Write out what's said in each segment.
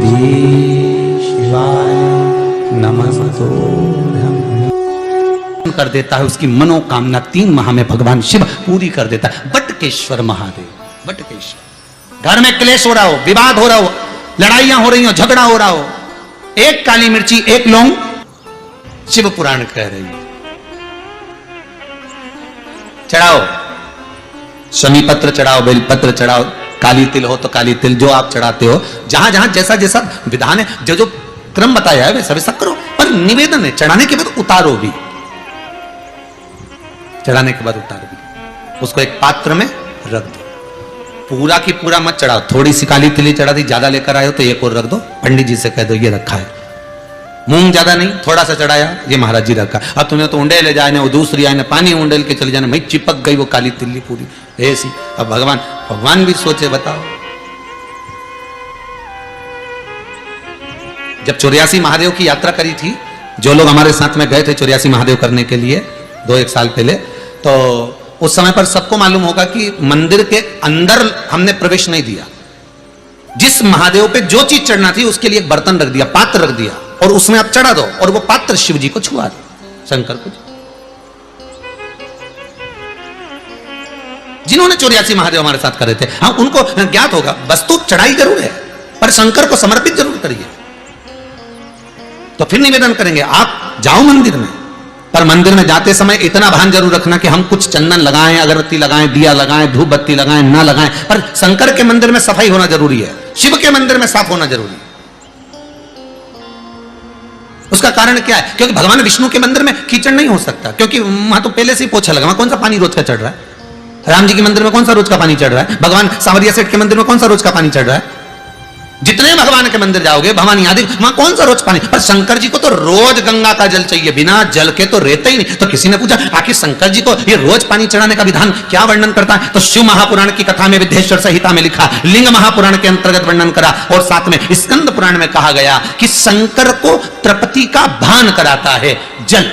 शिवाय नमस्तु कर देता है, उसकी मनोकामना 3 माह में भगवान शिव पूरी कर देता है। बटकेश्वर महादेव, बटकेश्वर। घर में क्लेश हो रहा हो, विवाद हो रहा हो, लड़ाइयां हो रही हो, झगड़ा हो रहा हो, एक काली मिर्ची, एक लौंग, शिव पुराण कह रही है, चढ़ाओ, शमी पत्र चढ़ाओ, बेलपत्र चढ़ाओ, काली तिल हो तो काली तिल, जो आप चढ़ाते हो, जहां जहां जैसा जैसा विधान है, जो जो क्रम बताया है वैसा वैसा करो, पर निवेदन है, चढ़ाने के बाद उतारो भी, चढ़ाने के बाद उतारो भी, उसको एक पात्र में रख दो। पूरा की पूरा मत चढ़ाओ, थोड़ी सी काली तिली चढ़ा दी, ज्यादा लेकर आए हो तो एक और रख दो, पंडित जी से कह दो ये रखा है, मूंग ज्यादा नहीं, थोड़ा सा चढ़ाया, ये महाराज जी रखा। अब तुमने तो उंडे ले जाए ना, वो दूसरी आए ना, पानी उंडेल के चले जाने, मैं चिपक गई वो काली तिल्ली पूरी ऐसी। अब भगवान भी सोचे, बताओ, जब 84 महादेव की यात्रा करी थी, जो लोग हमारे साथ में गए थे 84 महादेव करने के लिए 2-1 साल पहले, तो उस समय पर सबको मालूम होगा कि मंदिर के अंदर हमने प्रवेश नहीं दिया। जिस महादेव पे जो चीज चढ़ना थी उसके लिए एक बर्तन रख दिया, पात्र रख दिया, और उसमें आप चढ़ा दो, और वो पात्र शिव जी को छुआ दो, शंकर को। जिन्होंने 84 महादेव हमारे साथ कर रहे थे, हाँ, उनको ज्ञात होगा, वस्तु चढ़ाई जरूर है, पर शंकर को समर्पित जरूर करिए। तो फिर निवेदन करेंगे, आप जाओ मंदिर में, पर मंदिर में जाते समय इतना भान जरूर रखना कि हम कुछ चंदन लगाएं, अगरबत्ती लगाएं, दिया लगाएं, धूप बत्ती लगाएं, ना लगाएं, पर शंकर के मंदिर में सफाई होना जरूरी है, शिव के मंदिर में साफ होना जरूरी है। उसका कारण क्या है? क्योंकि भगवान विष्णु के मंदिर में कीचड़ नहीं हो सकता, क्योंकि वहां तो पहले से ही पोछा लगा, वहां कौन सा पानी रोज का चढ़ रहा है? राम जी के मंदिर में कौन सा रोज का पानी चढ़ रहा है? भगवान सांवरिया सेठ के मंदिर में कौन सा रोज का पानी चढ़ रहा है? जितने भगवान के मंदिर जाओगे, भवानी आदि, वहां कौन सा रोज पानी? पर शंकर जी को तो रोज गंगा का जल चाहिए, बिना जल के तो रहते ही नहीं। तो किसी ने पूछा, आखिर शंकर जी को ये रोज पानी चढ़ाने का विधान क्या वर्णन करता है? तो शिव महापुराण की कथा में विद्येश्वर संहिता में लिखा, लिंग महापुराण के अंतर्गत वर्णन करा, और साथ में स्कंद पुराण में कहा गया कि शंकर को तृप्ति का भान कराता है जल।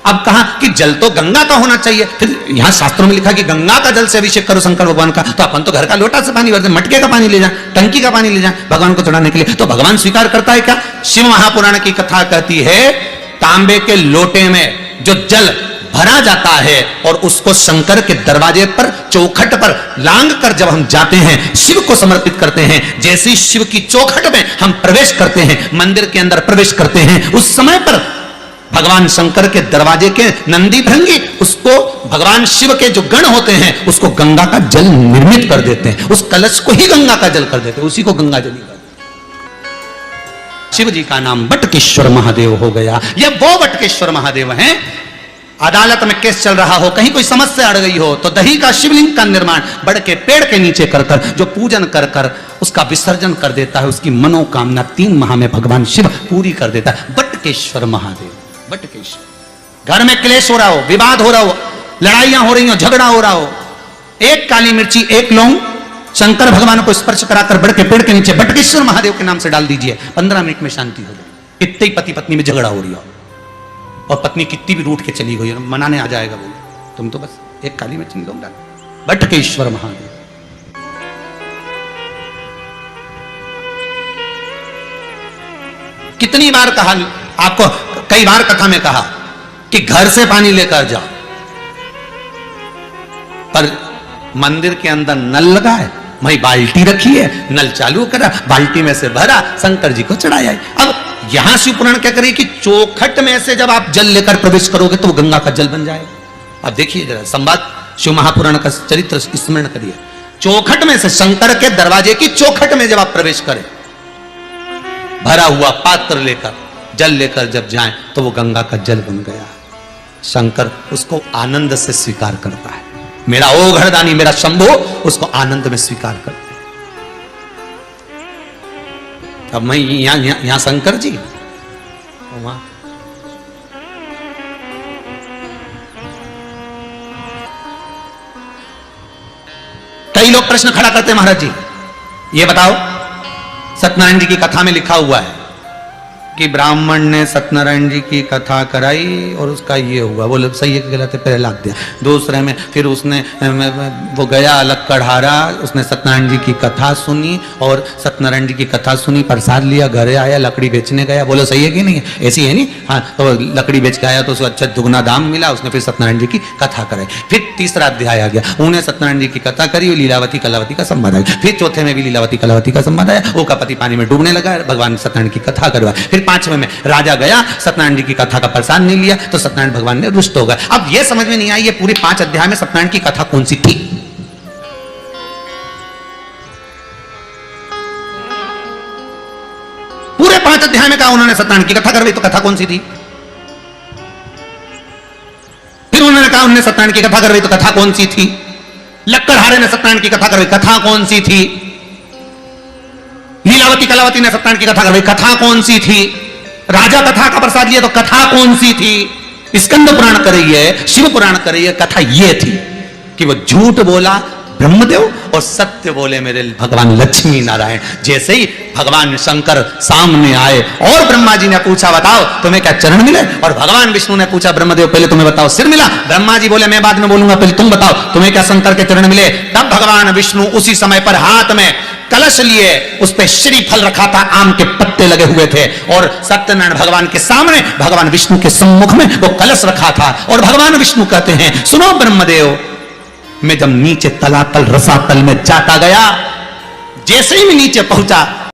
अब कहा कि जल तो गंगा का होना चाहिए, फिर यहां शास्त्रों में लिखा कि गंगा का जल से अभिषेक करो शंकर भगवान का, तो अपन तो घर का लोटा से पानी भरते, मटके का पानी ले जाए, टंकी का पानी ले जाए भगवान को चढ़ाने के लिए। तो भगवान स्वीकार करता है क्या? शिव महापुराण की कथा कहती है, तांबे के लोटे में जो जल भरा जाता है और उसको शंकर के दरवाजे पर, चौखट पर लांग कर जब हम जाते हैं, शिव को समर्पित करते हैं, जैसे ही शिव की चौखट में हम प्रवेश करते हैं, मंदिर के अंदर प्रवेश करते हैं, उस समय पर भगवान शंकर के दरवाजे के नंदी भृंगी उसको, भगवान शिव के जो गण होते हैं उसको गंगा का जल निर्मित कर देते हैं, उस कलश को ही गंगा का जल कर देते हैं, उसी को गंगा जल कर देते हैं। शिव जी का नाम बटकेश्वर महादेव हो गया। यह वो बटकेश्वर महादेव हैं। अदालत में केस चल रहा हो, कहीं कोई समस्या अड़ गई हो, तो दही का शिवलिंग का निर्माण बड़ के पेड़ के नीचे कर कर, जो पूजन कर कर उसका विसर्जन कर देता है, उसकी मनोकामना 3 माह में भगवान शिव पूरी कर देता है। बटकेश्वर महादेव, बटकेश्वर। घर में क्लेश हो रहा हो, विवाद हो रहा हो, लड़ाइयां हो रही हो, झगड़ा हो रहा हो, एक काली मिर्ची, एक लौंग, शंकर भगवान को स्पर्श कराकर बड़ के पेड़ के नीचे बटकेश्वर महादेव के नाम से डाल दीजिए, 15 मिनट में शांति हो जाए। कितने पति पत्नी में झगड़ा हो रही हो, और पत्नी कितनी भी रूठ के चली गई, मनाने आ जाएगा, बोले तुम तो बस एक काली मिर्ची लौंग डाल। बटकेश्वर महादेव। कितनी बार कहा आपको, कई बार कथा में कहा कि घर से पानी लेकर जाओ, पर मंदिर के अंदर नल लगा है, वहीं बाल्टी रखी है, नल चालू करा, बाल्टी में से भरा, शंकर जी को चढ़ाया। अब यहां शिव पुराण क्या करे कि चौखट में से जब आप जल लेकर प्रवेश करोगे तो वो गंगा का जल बन जाएगा। अब देखिए जरा संवाद, शिव महापुराण का चरित्र स्मरण करिए। चौखट में से, शंकर के दरवाजे की चौखट में जब आप प्रवेश करें, भरा हुआ पात्र लेकर, जल लेकर जब जाएं तो वो गंगा का जल बन गया। शंकर उसको आनंद से स्वीकार करता है, मेरा ओ घरदानी, मेरा शंभो, उसको आनंद में स्वीकार करते हैं। अब मैं यहां शंकर जी, वहां कई लोग प्रश्न खड़ा करते हैं, महाराज जी ये बताओ, सत्यनारायण जी की कथा में लिखा हुआ है कि ब्राह्मण ने सत्यनारायण जी की कथा कराई और उसका ये हुआ, बोले सही है कि गलत है, पहले लाख दिया। दूसरे में फिर उसने वो गया लक्कड़हारा, उसने सत्यनारायण जी की कथा सुनी और सत्यनारायण जी की कथा सुनी, प्रसाद लिया, घरे आया, लकड़ी बेचने गया, बोलो सही है कि नहीं है, ऐसी है नहीं। हाँ, तो लकड़ी बेच के आया तो उसको अच्छा दुगना दाम मिला, उसने फिर सत्यनारायण जी की कथा कराई। फिर तीसरा अध्याय आ गया, उन्हें सत्यनारायण जी की कथा करी, लीलावती कलावती का संवाद आया। फिर चौथे में भी लीलावती कलावती का संवाद आया, वो का पति पानी में डूबने लगा, भगवान सत्यनारायण की कथा करवाई। फिर पांचवें में राजा गया, सत्यनारायण जी की कथा का प्रसाद नहीं लिया तो सत्यनारायण भगवान ने रुष्ट हो गए। अब यह समझ में नहीं आई ये पूरे 5 अध्याय में सत्यनारायण की कथा कौन सी थी। पूरे 5 अध्याय में कहा उन्होंने सत्यनारायण की कथा करवाई, तो कथा कौन सी थी। फिर उन्होंने कहा उन्होंने सत्यनारायण की कथा करवाई, तो कथा कौन सी थी। लक्कड़हारे ने सत्यनारायण की कथा करवाई, कथा कौन सी थी। लीलावती कलावती ने सत्यनारायण की कथा करवाई, कथा कौन सी थी। राजा कथा का प्रसाद लिया तो कथा कौन सी थी। स्कंद पुराण कर रही है, शिव पुराण कर रही है, कथा ये थी कि वो झूठ बोला ब्रह्मदेव और सत्य बोले मेरे भगवान लक्ष्मी नारायण। जैसे ही भगवान शंकर सामने आए और ब्रह्मा जी ने पूछा बताओ तुम्हें क्या चरण मिले, और भगवान विष्णु ने पूछा ब्रह्मदेव पहले तुम्हें बताओ सिर मिला। ब्रह्मा जी बोले मैं बाद में बोलूंगा, पहले तुम बताओ तुम्हें क्या शंकर के चरण मिले। तब भगवान विष्णु उसी समय पर हाथ में कलश लिए, उस पे श्रीफल रखा था, आम के पत्ते लगे हुए थे, और सत्यनारायण भगवान के सामने भगवान विष्णु के सम्मुख में वो कलश रखा था। और भगवान विष्णु कहते हैं सुनो ब्रह्मदेव, मैं जब नीचे तलातल रसातल में जाता गया, जैसे ही मैं नीचे पहुंचा